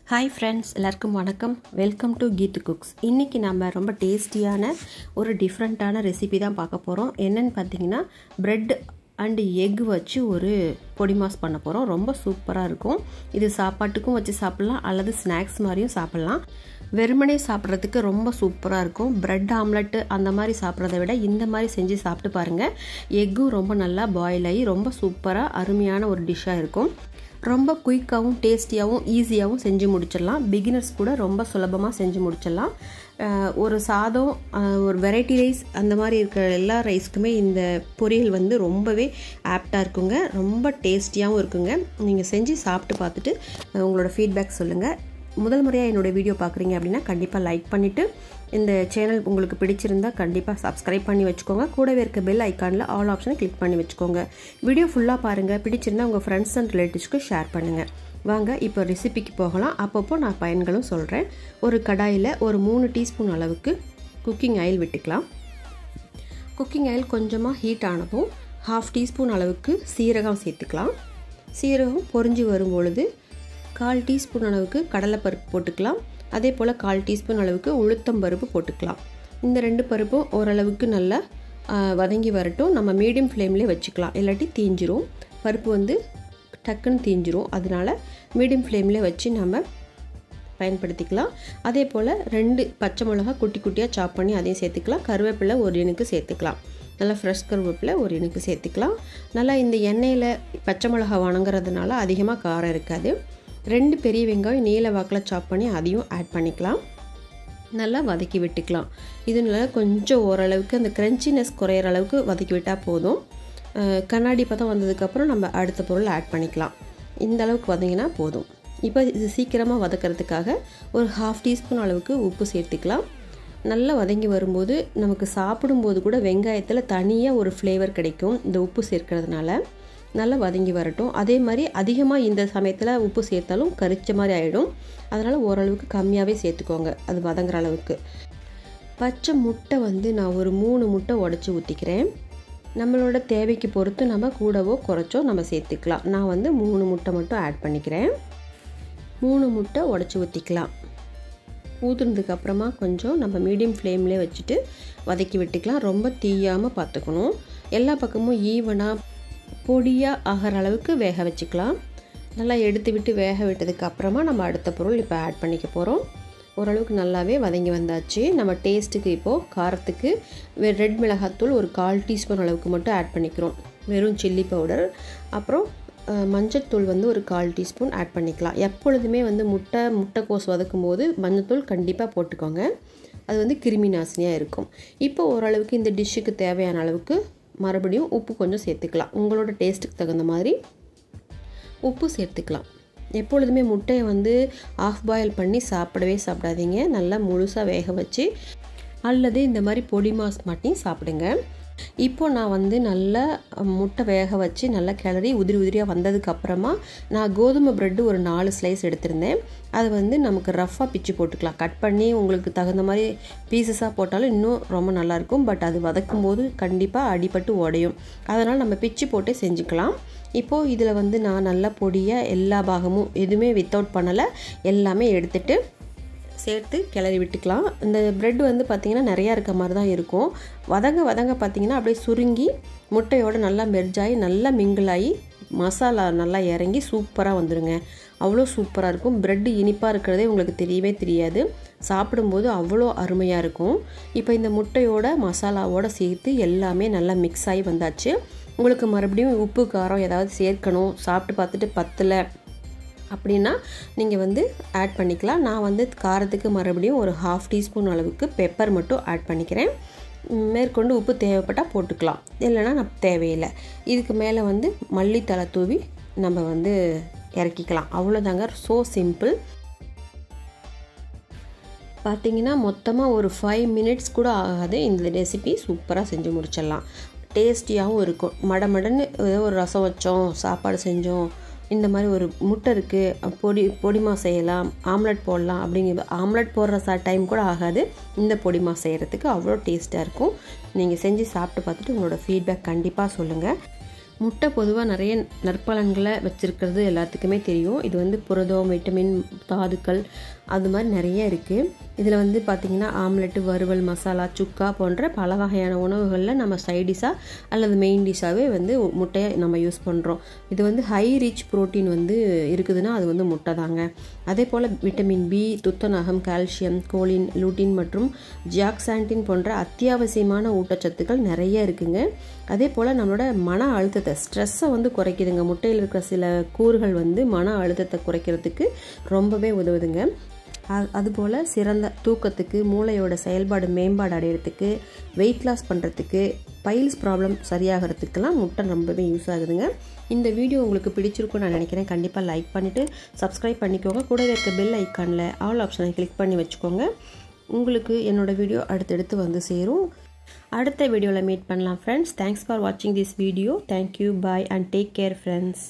Hi friends, எல்லாருக்கும் வணக்கம். Welcome to Keethu cooks. இன்றைக்கி நம்ம ரொம்ப டேஸ்டியான ஒரு டிஃப்ரெண்ட்டான ரெசிபி தான் பார்க்க போகிறோம். என்னென்னு பார்த்தீங்கன்னா, பிரெட் அண்டு எக் வச்சு ஒரு பொடி மாஸ் பண்ண போகிறோம். ரொம்ப சூப்பராக இருக்கும். இது சாப்பாட்டுக்கும் வச்சு சாப்பிட்லாம், அல்லது ஸ்நாக்ஸ் மாதிரியும் சாப்பிட்லாம். வெறுமனே சாப்பிட்றதுக்கு ரொம்ப சூப்பராக இருக்கும். பிரெட் ஆம்லெட்டு அந்த மாதிரி சாப்பிட்றத விட இந்த மாதிரி செஞ்சு சாப்பிட்டு பாருங்கள். எக்கும் ரொம்ப நல்லா பாயில் ஆகி ரொம்ப சூப்பராக அருமையான ஒரு டிஷ்ஷாக இருக்கும். ரொம்ப குயிக்காகவும் டேஸ்டியாகவும் ஈஸியாகவும் செஞ்சு முடிச்சிடலாம். பிகினர்ஸ் கூட ரொம்ப சுலபமாக செஞ்சு முடிச்சிடலாம். ஒரு சாதம், ஒரு வெரைட்டி ரைஸ் அந்த மாதிரி இருக்கிற எல்லா ரைஸ்க்குமே இந்த பொரியல் வந்து ரொம்பவே ஆப்டாக இருக்குங்க. ரொம்ப டேஸ்டியாகவும் இருக்குங்க. நீங்கள் செஞ்சு சாப்பிட்டு பார்த்துட்டு உங்களோட ஃபீட்பேக் சொல்லுங்கள். முதல் முறையாக என்னோடய வீடியோ பார்க்குறீங்க அப்படின்னா கண்டிப்பாக லைக் பண்ணிவிட்டு, இந்த சேனல் உங்களுக்கு பிடிச்சிருந்தால் கண்டிப்பாக சப்ஸ்கிரைப் பண்ணி வச்சுக்கோங்க. கூடவே இருக்க பெல் ஐக்கானில் ஆல் ஆப்ஷனை கிளிக் பண்ணி வச்சுக்கோங்க. வீடியோ ஃபுல்லாக பாருங்கள். பிடிச்சிருந்தால் உங்கள் ஃப்ரெண்ட்ஸ் அண்ட் ரிலேட்டிவ்ஸ்க்கு ஷேர் பண்ணுங்கள். வாங்க இப்போ ரெசிபிக்கு போகலாம். அப்பப்போ நான் பயன்களும் சொல்கிறேன். ஒரு கடாயில் ஒரு 3 டீஸ்பூன் அளவுக்கு குக்கிங் ஆயில் விட்டுக்கலாம். குக்கிங் ஆயில் கொஞ்சமாக ஹீட் ஆனதும் 1/2 டீஸ்பூன் அளவுக்கு சீரகம் சேர்த்துக்கலாம். சீரகம் பொரிஞ்சு வரும் பொழுது 1/4 டீஸ்பூன் அளவுக்கு கடலைப்பருப்பு போட்டுக்கலாம். அதே போல் 1/4 டீஸ்பூன் அளவுக்கு உளுத்தம் பருப்பு போட்டுக்கலாம். இந்த 2 பருப்பும் ஓரளவுக்கு நல்லா வதங்கி வரட்டும். நம்ம மீடியம் ஃப்ளேம்லேயே வச்சுக்கலாம், இல்லாட்டி தீஞ்சிரும். பருப்பு வந்து டக்குன்னு தீஞ்சிரும். அதனால் மீடியம் ஃப்ளேம்லேயே வச்சு நம்ம பயன்படுத்திக்கலாம். அதே போல் 2 பச்சை மிளகா குட்டி குட்டியாக சாப் பண்ணி அதையும் சேர்த்துக்கலாம். கருவேப்பிலை ஒரு இனுக்கு சேர்த்துக்கலாம். நல்லா ஃப்ரெஷ் கருவேப்பிலை ஒரு இனுக்கு சேர்த்துக்கலாம். நல்லா இந்த எண்ணெயில் பச்சை மிளகா வணங்குறதுனால அதிகமாக காரம் இருக்காது. 2 பெரிய வெங்காயம் நீல வாக்கில் சாப் பண்ணி அதையும் ஆட் பண்ணிக்கலாம். நல்லா வதக்கி விட்டுக்கலாம். இது நல்லா கொஞ்சம் ஓரளவுக்கு அந்த க்ரன்ச்சினஸ் குறையிற அளவுக்கு வதக்கி விட்டால் போதும். கண்ணாடி பதம் வந்ததுக்கப்புறம் நம்ம அடுத்த பொருள் ஆட் பண்ணிக்கலாம். இந்த அளவுக்கு வதங்கினா போதும். இப்போ இது சீக்கிரமாக வதக்கிறதுக்காக ஒரு 1/2 டீஸ்பூன் அளவுக்கு உப்பு சேர்த்துக்கலாம். நல்லா வதங்கி வரும்போது நமக்கு சாப்பிடும்போது கூட வெங்காயத்தில் தனியாக ஒரு ஃப்ளேவர் கிடைக்கும் இந்த உப்பு சேர்க்கறதுனால. நல்லா வதங்கி வரட்டும். அதே மாதிரி அதிகமாக இந்த சமயத்தில் உப்பு சேர்த்தாலும் கரிச்ச மாதிரி ஆகிடும். அதனால் ஓரளவுக்கு கம்மியாகவே சேர்த்துக்கோங்க, அது வதங்குற அளவுக்கு. பச்சை முட்டை வந்து நான் ஒரு 3 முட்டை உடச்சி ஊற்றிக்கிறேன். நம்மளோட தேவைக்கு பொறுத்து நம்ம கூடவோ குறைச்சோ நம்ம சேர்த்துக்கலாம். நான் வந்து 3 முட்டை மட்டும் ஆட் பண்ணிக்கிறேன். 3 முட்டை உடச்சி ஊற்றிக்கலாம். ஊற்றுனதுக்கப்புறமா கொஞ்சம் நம்ம மீடியம் ஃப்ளேம்லேயே வச்சுட்டு வதக்கி விட்டுக்கலாம். ரொம்ப தீயாமல் பார்த்துக்கணும். எல்லா பக்கமும் ஈவனாக பொடியாக ஆகிற அளவுக்கு வேக வச்சுக்கலாம். நல்லா எடுத்து விட்டு வேக விட்டதுக்கப்புறமா நம்ம அடுத்த பொருள் இப்போ ஆட் பண்ணிக்க போகிறோம். ஓரளவுக்கு நல்லாவே வதங்கி வந்தாச்சு. நம்ம டேஸ்ட்டுக்கு இப்போது காரத்துக்கு ரெட் மிளகாத்தூள் ஒரு 1/4 டீஸ்பூன் அளவுக்கு மட்டும் ஆட் பண்ணிக்கிறோம். வெறும் சில்லி பவுடர், அப்புறம் மஞ்சள்தூள் வந்து ஒரு 1/4 டீஸ்பூன் ஆட் பண்ணிக்கலாம். எப்பொழுதுமே வந்து முட்டைக்கோஸ் வதக்கும் போது மஞ்சள்தூள் கண்டிப்பாக போட்டுக்கோங்க. அது வந்து கிருமி நாசினியாக இருக்கும். இப்போ ஓரளவுக்கு இந்த டிஷ்ஷுக்கு தேவையான அளவுக்கு மறுபடியும் உப்பு கொஞ்சம் சேர்த்துக்கலாம். உங்களோட டேஸ்ட்டுக்கு தகுந்த மாதிரி உப்பு சேர்த்துக்கலாம். எப்பொழுதுமே முட்டையை வந்து ஆஃப் பாயில் பண்ணி சாப்பிடாதீங்க. நல்லா முழுசாக வேக வச்சு அல்லது இந்த மாதிரி பொடி மாஸ் மாட்டி சாப்பிடுங்க. இப்போ நான் வந்து நல்லா முட்டை வேக வச்சு நல்லா கிளறி உதிரியாக வந்ததுக்கப்புறமா நான் கோதுமை ப்ரெட்டு ஒரு 4 ஸ்லைஸ் எடுத்திருந்தேன். அது வந்து நமக்கு ரஃப்பாக பிச்சு போட்டுக்கலாம். கட் பண்ணி உங்களுக்கு தகுந்த மாதிரி பீசஸாக போட்டாலும் இன்னும் ரொம்ப நல்லாயிருக்கும். பட் அது வதக்கும் போது கண்டிப்பாக அடிபட்டு உடையும். அதனால் நம்ம பிச்சு போட்டு செஞ்சுக்கலாம். இப்போது இதில் வந்து நான் நல்லா பொடியாக எல்லா பாகமும் எதுவுமே வித்தவுட் பண்ணலை, எல்லாமே எடுத்துகிட்டு சேர்த்து கிளறி விட்டுக்கலாம். இந்த ப்ரெட் வந்து பார்த்திங்கன்னா நிறையா இருக்க மாதிரி தான் இருக்கும். வதங்க பார்த்திங்கன்னா அப்படியே சுருங்கி முட்டையோடு நல்லா மெர்ஜாகி நல்லா மிங்கிளாகி மசாலா நல்லா இறங்கி சூப்பராக வந்துடுங்க. அவ்வளோ சூப்பராக இருக்கும். ப்ரெட்டு இனிப்பாக இருக்கிறதே உங்களுக்கு தெரியவே தெரியாது. சாப்பிடும்போது அவ்வளோ அருமையாக இருக்கும். இப்போ இந்த முட்டையோட மசாலாவோடு சேர்த்து எல்லாமே நல்லா மிக்ஸ் ஆகி வந்தாச்சு. உங்களுக்கு மறுபடியும் உப்பு காரம் ஏதாவது சேர்க்கணும், சாப்பிட்டு பார்த்துட்டு பத்தலை அப்படின்னா நீங்கள் வந்து ஆட் பண்ணிக்கலாம். நான் வந்து காரத்துக்கு மறுபடியும் ஒரு 1/2 டீஸ்பூன் அளவுக்கு பெப்பர் மட்டும் ஆட் பண்ணிக்கிறேன். மேற்கொண்டு உப்பு தேவைப்பட்டால் போட்டுக்கலாம், இல்லைன்னா நான் தேவையில்லை. இதுக்கு மேலே வந்து மல்லித்தலை தூவி நம்ம வந்து இறக்கிக்கலாம். அவ்வளோதாங்க. So simple. பார்த்திங்கன்னா மொத்தமாக ஒரு 5 மினிட்ஸ் கூட ஆகாது. இந்த ரெசிபி சூப்பராக செஞ்சு முடிச்சிடலாம். டேஸ்டியாகவும் இருக்கும். மடமடன்னு ஏதோ ஒரு ரசம் வச்சோம், சாப்பாடு செஞ்சோம், இந்த மாதிரி ஒரு முட்டை இருக்குது, பொடிமா செய்யலாம், ஆம்லெட் போடலாம் அப்படிங்கிற ஆம்லெட் போடுற டைம் கூட ஆகாது இந்த பொடிமா செய்கிறதுக்கு. அவ்வளோ டேஸ்ட்டாக இருக்கும். நீங்கள் செஞ்சு சாப்பிட்டு பார்த்துட்டு உங்களோட ஃபீட்பேக் கண்டிப்பாக சொல்லுங்கள். முட்டை பொதுவாக நிறைய நற்பலன்களை வச்சுருக்கிறது எல்லாத்துக்குமே தெரியும். இது வந்து புரதம், விட்டமின், தாதுக்கள் அது மாதிரி நிறைய இருக்குது. இதில் வந்து பார்த்திங்கன்னா ஆம்லெட்டு, வறுவல், மசாலா, சுக்கா போன்ற பல வகையான உணவுகளில் நம்ம சைடிஷாக அல்லது மெயின் டிஷ்ஷாகவே வந்து முட்டையை நம்ம யூஸ் பண்ணுறோம். இது வந்து ஹை ரிச் ப்ரோட்டீன் வந்து இருக்குதுன்னா அது வந்து முட்டை தாங்க. அதே போல் விட்டமின் பி, துத்தநாகம், கால்சியம், கோலின், லூட்டின் மற்றும் ஜியாக்சாண்டின் போன்ற அத்தியாவசியமான ஊட்டச்சத்துக்கள் நிறைய இருக்குங்க. அதே போல் நம்மளோட மன அழுத்தத்தை, ஸ்ட்ரெஸ்ஸை வந்து குறைக்குதுங்க. முட்டையில் இருக்கிற சில கூறுகள் வந்து மன அழுத்தத்தை குறைக்கிறதுக்கு ரொம்பவே உதவுதுங்க. அதுபோல் சிறந்த தூக்கத்துக்கு, மூளையோட செயல்பாடு மேம்பாடு அடையிறதுக்கு, வெயிட் லாஸ் பண்ணுறதுக்கு, பைல்ஸ் ப்ராப்ளம் சரியாகிறதுக்கெல்லாம் முட்டை ரொம்பவே யூஸ் ஆகுதுங்க. இந்த வீடியோ உங்களுக்கு பிடிச்சிருக்குன்னு நான் நினைக்கிறேன். கண்டிப்பாக லைக் பண்ணிவிட்டு சப்ஸ்கிரைப் பண்ணிக்கோங்க. கூடவே இருக்க பெல் ஐக்கானில் ஆல் ஆப்ஷனை கிளிக் பண்ணி வச்சுக்கோங்க. உங்களுக்கு என்னோடய வீடியோ அடுத்தடுத்து வந்து சேரும். அடுத்த வீடியோவில் மீட் பண்ணலாம் ஃப்ரெண்ட்ஸ். தேங்க்ஸ் ஃபார் வாட்சிங் this video. Thank you, bye and take care friends.